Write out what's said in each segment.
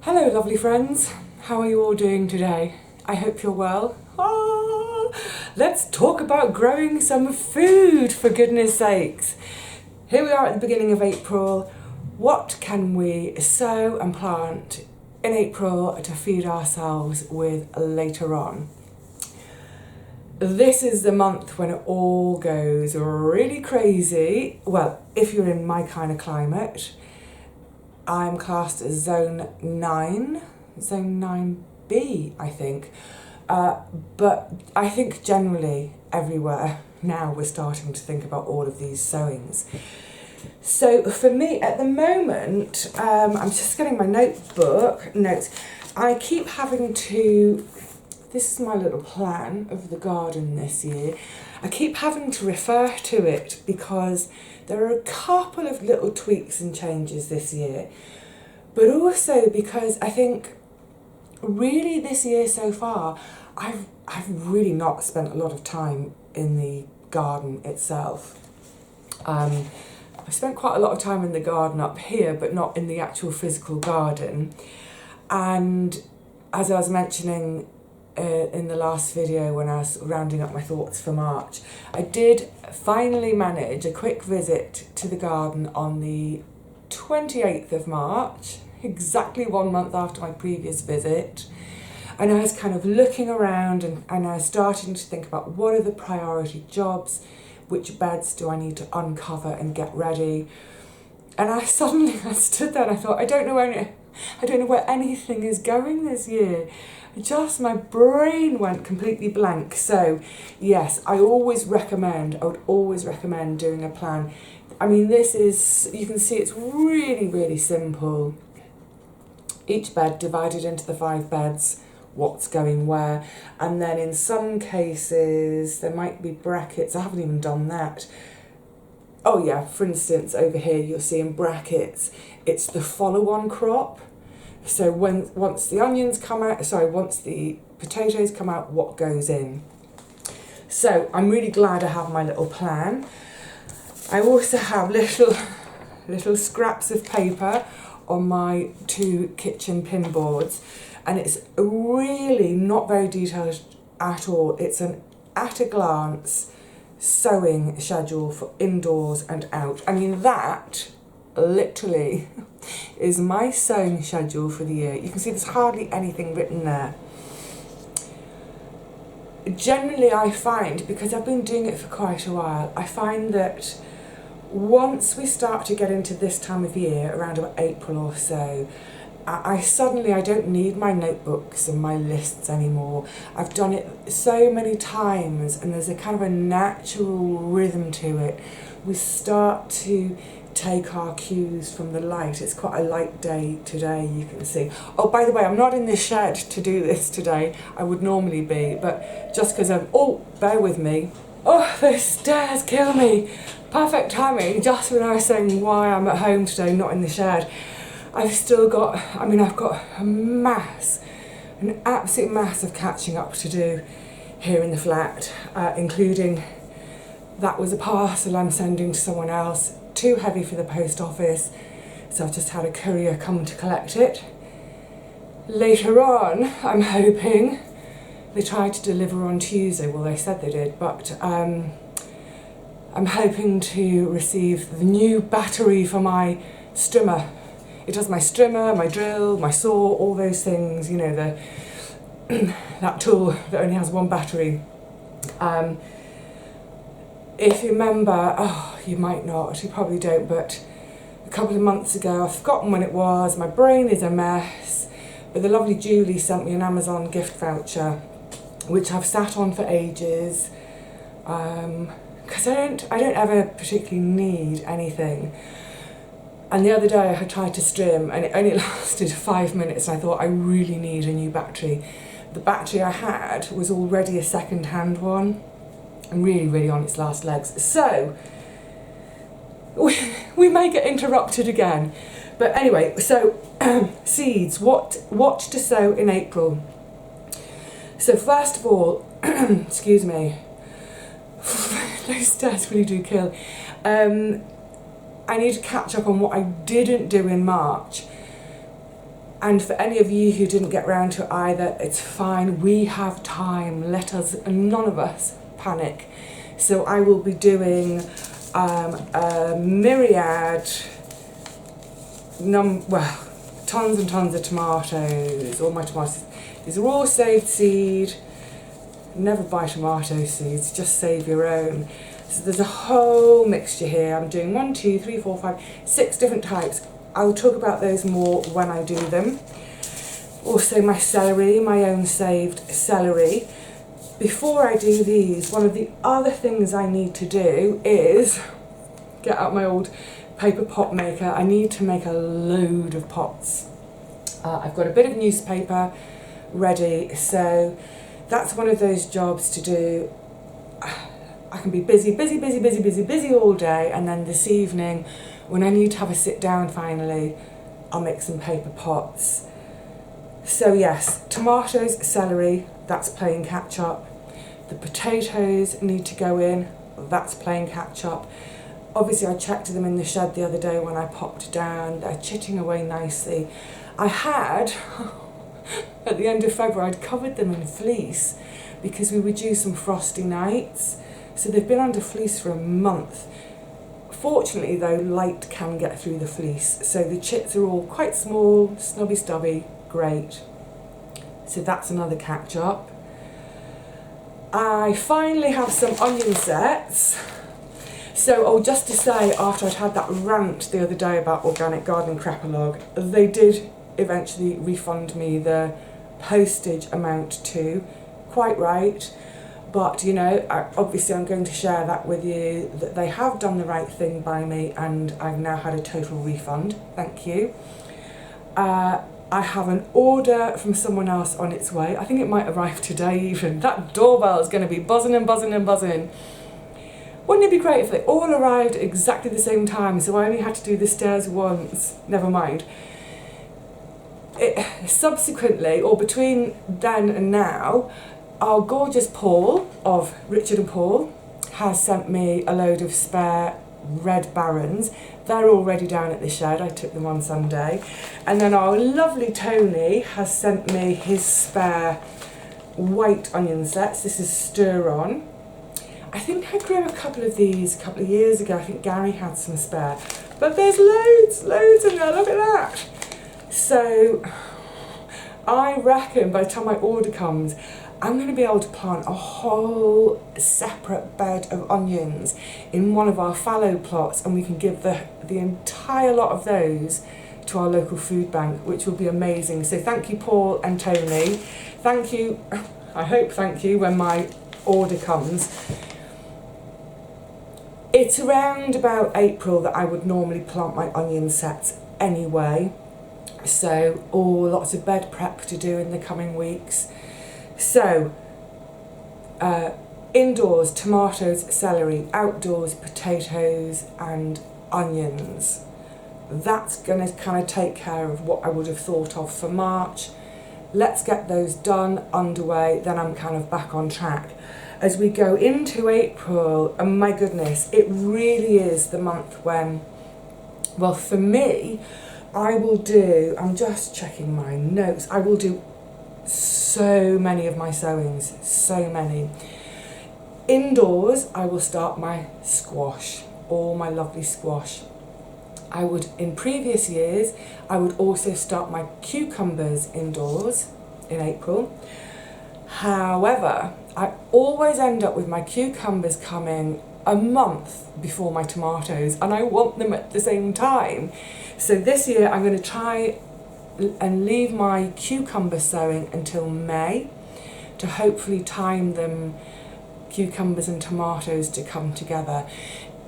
Hello lovely friends, how are you all doing today? I hope you're well. Let's talk about growing some food, for goodness sakes. Here we are at the beginning of April. What can we sow and plant in April to feed ourselves with later on? This is the month when it all goes really crazy. Well, if you're in my kind of climate, I'm classed as zone 9B, I think. But I think generally everywhere now we're starting to think about all of these sowings. So for me at the moment, I'm just getting my notes. I keep having to, this is my little plan of the garden this year. I keep having to refer to it because there are a couple of little tweaks and changes this year, but also because I think really this year so far, I've really not spent a lot of time in the garden itself. I've spent quite a lot of time in the garden up here, but not in the actual physical garden. And as I was mentioning in the last video when I was rounding up my thoughts for March, I did finally manage a quick visit to the garden on the 28th of March, exactly 1 month after my previous visit. And I was kind of looking around and I was starting to think about what are the priority jobs, which beds do I need to uncover and get ready. And I stood there and I thought, I don't know where anything is going this year. My brain went completely blank. So yes, I would always recommend doing a plan. I mean, you can see it's really, really simple. Each bed divided into the 5 beds, what's going where, and then in some cases there might be brackets. I haven't even done that. Oh yeah, for instance, over here you'll see in brackets, it's the follow-on crop. So once the potatoes come out, what goes in. So I'm really glad I have my little plan. I also have little scraps of paper on my 2 kitchen pin boards, and it's really not very detailed at all. It's an at a glance sowing schedule for indoors and out. I mean, that literally is my sowing schedule for the year. You can see there's hardly anything written there. Generally I find, because I've been doing it for quite a while, I find that once we start to get into this time of year, around about April or so, I don't need my notebooks and my lists anymore. I've done it so many times and there's a kind of a natural rhythm to it. We start to take our cues from the light. It's quite a light day today, you can see. Oh, by the way, I'm not in the shed to do this today. I would normally be, but just because bear with me. Oh, those stairs kill me. Perfect timing, just when I was saying why I'm at home today, not in the shed. I've got an absolute mass of catching up to do here in the flat, including that was a parcel I'm sending to someone else, too heavy for the post office, so I've just had a courier come to collect it. Later on, I'm hoping, they tried to deliver on Tuesday, well they said they did, but I'm hoping to receive the new battery for my strimmer. It does my strimmer, my drill, my saw, all those things, you know, that tool that only has 1 battery. If you remember, you might not, you probably don't, but a couple of months ago, I've forgotten when it was, my brain is a mess, but the lovely Julie sent me an Amazon gift voucher, which I've sat on for ages, because I don't ever particularly need anything. And the other day I had tried to strim and it only lasted 5 minutes and I thought I really need a new battery. The battery I had was already a second-hand one and really, really on its last legs. So we may get interrupted again. But anyway, so seeds, what to sow in April. So first of all, excuse me, those stairs really do kill. I need to catch up on what I didn't do in March. And for any of you who didn't get round to it either, it's fine, we have time, none of us panic. So I will be doing a myriad, tons and tons of tomatoes. All my tomatoes, these are all saved seed. Never buy tomato seeds, just save your own. So there's a whole mixture here. I'm doing 1, 2, 3, 4, 5, 6 different types. I'll talk about those more when I do them. Also my celery, my own saved celery. Before I do these, one of the other things I need to do is get out my old paper pot maker. I need to make a load of pots. I've got a bit of newspaper ready, so that's one of those jobs to do. I can be busy all day, and then this evening, when I need to have a sit down finally, I'll make some paper pots. So yes, tomatoes, celery, that's playing catch up. The potatoes need to go in, that's playing catch up. Obviously I checked them in the shed the other day when I popped down, they're chitting away nicely. I had, at the end of February, I'd covered them in fleece because we were due some frosty nights. So they've been under fleece for a month. Fortunately though, light can get through the fleece, so the chits are all quite small, snubby stubby, great. So that's another catch up. I finally have some onion sets. So, just to say, after I'd had that rant the other day about organic gardening crapalog, they did eventually refund me the postage amount too. Quite right. But, you know, obviously I'm going to share that with you, that they have done the right thing by me and I've now had a total refund. Thank you. I have an order from someone else on its way. I think it might arrive today even. That doorbell is going to be buzzing and buzzing and buzzing. Wouldn't it be great if they all arrived at exactly the same time, so I only had to do the stairs once? Never mind. Subsequently, or between then and now, our gorgeous Paul of Richard and Paul has sent me a load of spare red barons. They're already down at the shed, I took them on Sunday. And then our lovely Tony has sent me his spare white onion sets. This is Stir On. I think I grew a couple of these a couple of years ago. I think Gary had some spare. But there's loads in there, look at that. So I reckon by the time my order comes, I'm going to be able to plant a whole separate bed of onions in one of our fallow plots, and we can give the entire lot of those to our local food bank, which will be amazing. So thank you, Paul and Tony. Thank you, I hope thank you when my order comes. It's around about April that I would normally plant my onion sets anyway. So, lots of bed prep to do in the coming weeks. So, indoors, tomatoes, celery, outdoors, potatoes and onions. That's going to kind of take care of what I would have thought of for March. Let's get those done, underway, then I'm kind of back on track. As we go into April, and my goodness, it really is the month when, well, for me, I will do, I'm just checking my notes, I will do so many of my sowings, so many. Indoors, I will start my squash, all my lovely squash. I would, in previous years, I would also start my cucumbers indoors in April. However, I always end up with my cucumbers coming a month before my tomatoes, and I want them at the same time. So this year I'm going to try and leave my cucumber sowing until May to hopefully time them, cucumbers and tomatoes, to come together.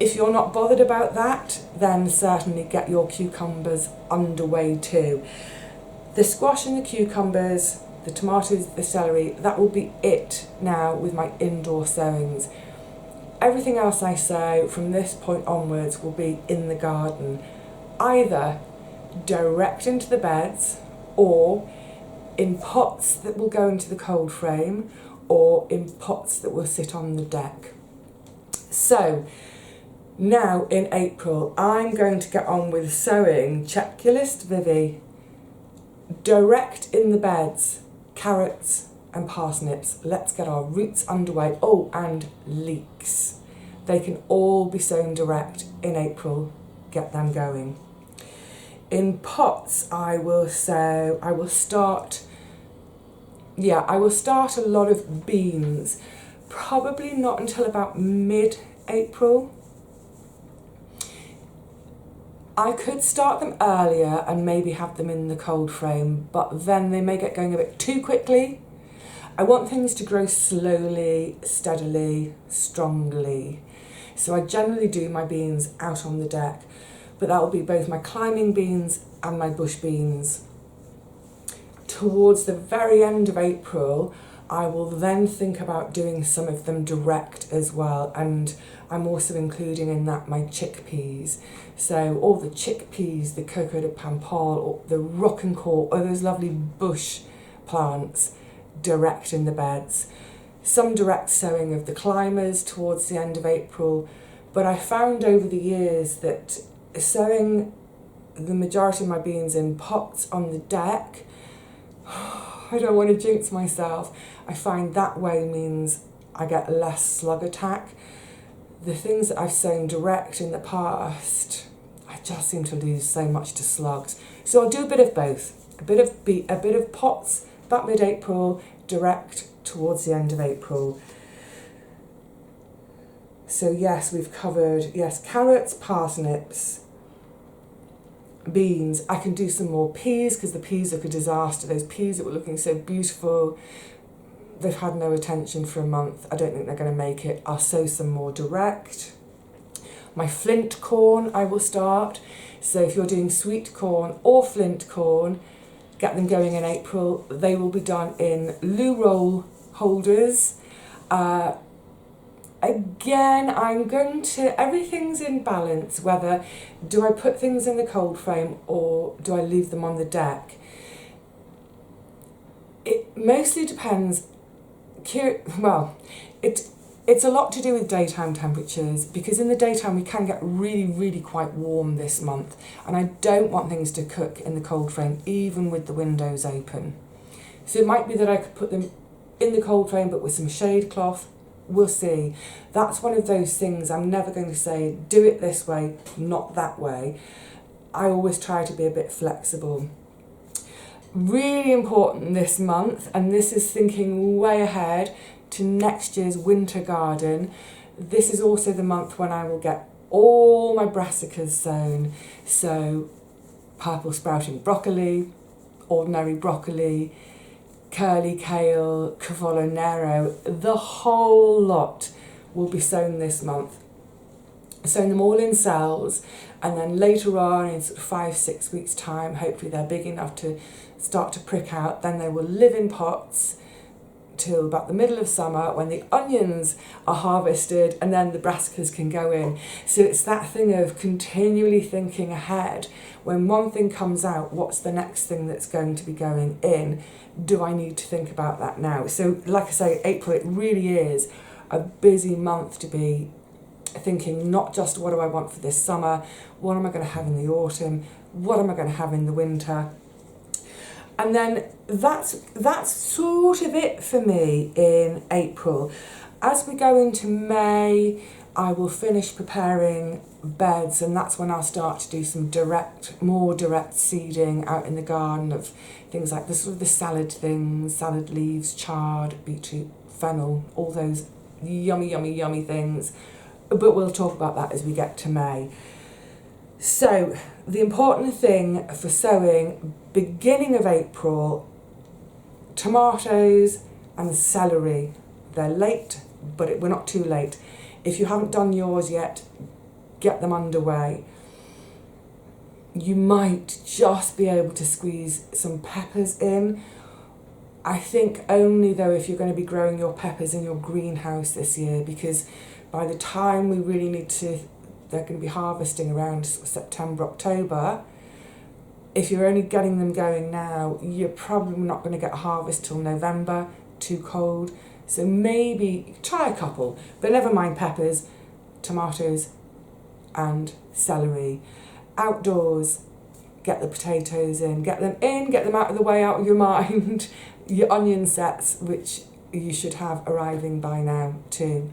If you're not bothered about that, then certainly get your cucumbers underway too. The squash and the cucumbers, the tomatoes, the celery, that will be it now with my indoor sowings. Everything else I sow from this point onwards will be in the garden, either direct into the beds or in pots that will go into the cold frame or in pots that will sit on the deck. So now in April I'm going to get on with sowing. Check your list, Vivi. direct in the beds, carrots and parsnips. Let's get our roots underway. Oh, and leeks. They can all be sown direct in April. Get them going. In pots, I will start a lot of beans, probably not until about mid-April. I could start them earlier and maybe have them in the cold frame, but then they may get going a bit too quickly. I want things to grow slowly, steadily, strongly. So I generally do my beans out on the deck, but that will be both my climbing beans and my bush beans. Towards the very end of April, I will then think about doing some of them direct as well, and I'm also including in that my chickpeas. So all the chickpeas, the coco de pampol, the rocancourt, or those lovely bush plants, direct in the beds. Some direct sowing of the climbers towards the end of April, but I found over the years that sowing the majority of my beans in pots on the deck, I don't want to jinx myself, I find that way means I get less slug attack. The things that I've sown direct in the past, I just seem to lose so much to slugs. So I'll do a bit of both, a bit of pots about mid-April, direct towards the end of April. So yes, we've covered, carrots, parsnips, beans. I can do some more peas because the peas look a disaster. Those peas that were looking so beautiful, they've had no attention for a month. I don't think they're going to make it. I'll sow some more direct. My flint corn I will start. So if you're doing sweet corn or flint corn, get them going in April. They will be done in loo roll holders. Again, everything's in balance, whether do I put things in the cold frame or do I leave them on the deck. It mostly depends, it's a lot to do with daytime temperatures, because in the daytime we can get really, really quite warm this month, and I don't want things to cook in the cold frame, even with the windows open. So it might be that I could put them in the cold frame, but with some shade cloth. We'll see. That's one of those things I'm never going to say, do it this way, not that way. I always try to be a bit flexible. Really important this month, and this is thinking way ahead to next year's winter garden. This is also the month when I will get all my brassicas sown. So purple sprouting broccoli, ordinary broccoli, curly kale, cavollo nero, the whole lot will be sown this month. Sown them all in cells, and then later on in sort of 5-6 weeks time, hopefully they're big enough to start to prick out, then they will live in pots till about the middle of summer when the onions are harvested, and then the brassicas can go in. So it's that thing of continually thinking ahead. When one thing comes out, what's the next thing that's going to be going in? Do I need to think about that now? So like I say, April, it really is a busy month to be thinking not just what do I want for this summer, what am I going to have in the autumn, what am I going to have in the winter. And then that's sort of it for me in April. As we go into May, I will finish preparing beds, and that's when I'll start to do some more direct seeding out in the garden of things like the salad things, salad leaves, chard, beetroot, fennel, all those yummy things. But we'll talk about that as we get to May. So the important thing for sowing, beginning of April, tomatoes and celery. They're late, but we're not too late. If you haven't done yours yet, get them underway. You might just be able to squeeze some peppers in. I think only though if you're going to be growing your peppers in your greenhouse this year, because by the time we really need to, they're going to be harvesting around September, October. If you're only getting them going now, you're probably not going to get a harvest till November, too cold. So maybe try a couple, but never mind peppers, tomatoes and celery. Outdoors, get the potatoes in, get them out of the way, out of your mind, your onion sets, which you should have arriving by now too.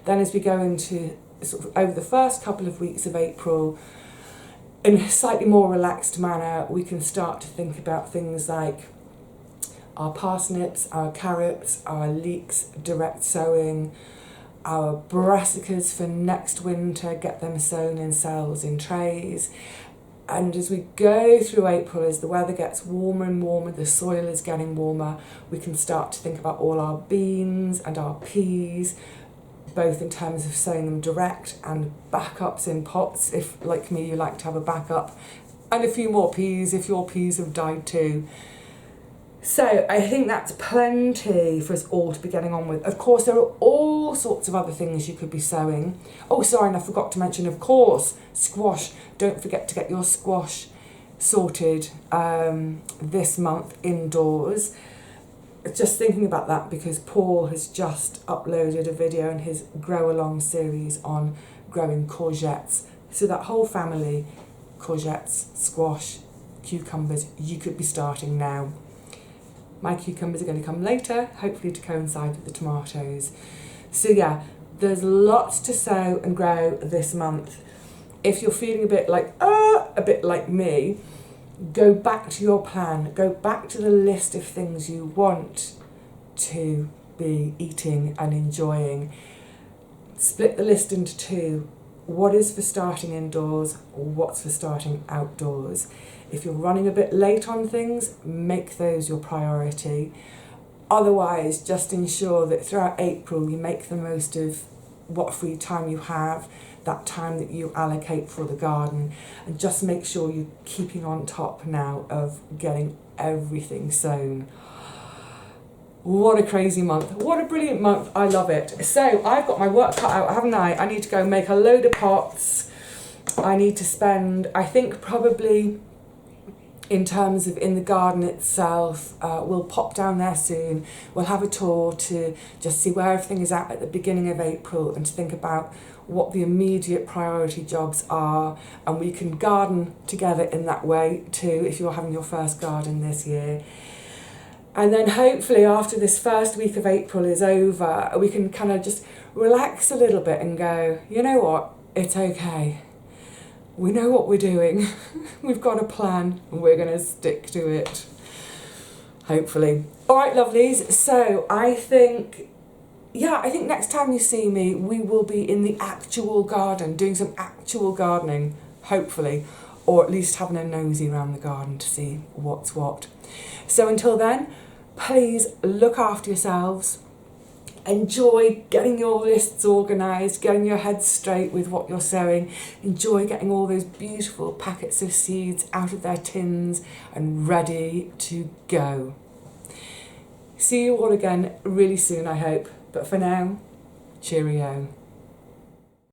Then as we go into sort of over the first couple of weeks of April, in a slightly more relaxed manner, we can start to think about things like our parsnips, our carrots, our leeks, direct sowing, our brassicas for next winter, get them sown in cells in trays. And as we go through April, as the weather gets warmer and warmer, the soil is getting warmer, we can start to think about all our beans and our peas, both in terms of sowing them direct and backups in pots, if like me you like to have a backup, and a few more peas if your peas have died too. So I think that's plenty for us all to be getting on with. Of course, there are all sorts of other things you could be sowing. Oh, sorry, and I forgot to mention, of course, squash. Don't forget to get your squash sorted this month indoors. Just thinking about that because Paul has just uploaded a video in his Grow Along series on growing courgettes. So that whole family, courgettes, squash, cucumbers, you could be starting now. My cucumbers are going to come later, hopefully to coincide with the tomatoes. So yeah, there's lots to sow and grow this month. If you're feeling a bit like me, go back to your plan, go back to the list of things you want to be eating and enjoying. Split the list into two. What is for starting indoors, what's for starting outdoors? If you're running a bit late on things, make those your priority. Otherwise, just ensure that throughout April you make the most of what free time you have, that time that you allocate for the garden, and just make sure you're keeping on top now of getting everything sown. What a crazy month. What a brilliant month. I love it. So I've got my work cut out, haven't I? I need to go make a load of pots. I need to spend, I think probably in terms of in the garden itself, we'll pop down there soon. We'll have a tour to just see where everything is at the beginning of April and to think about what the immediate priority jobs are, and we can garden together in that way too if you're having your first garden this year. And then hopefully after this first week of April is over, we can kind of just relax a little bit and go, you know what, it's okay. We know what we're doing. We've got a plan and we're going to stick to it. Hopefully. All right, lovelies. So I think next time you see me, we will be in the actual garden, doing some actual gardening, hopefully, or at least having a nosy around the garden to see what's what. So until then, please look after yourselves. Enjoy getting your lists organised, getting your head straight with what you're sowing. Enjoy getting all those beautiful packets of seeds out of their tins and ready to go. See you all again really soon, I hope. But for now, cheerio.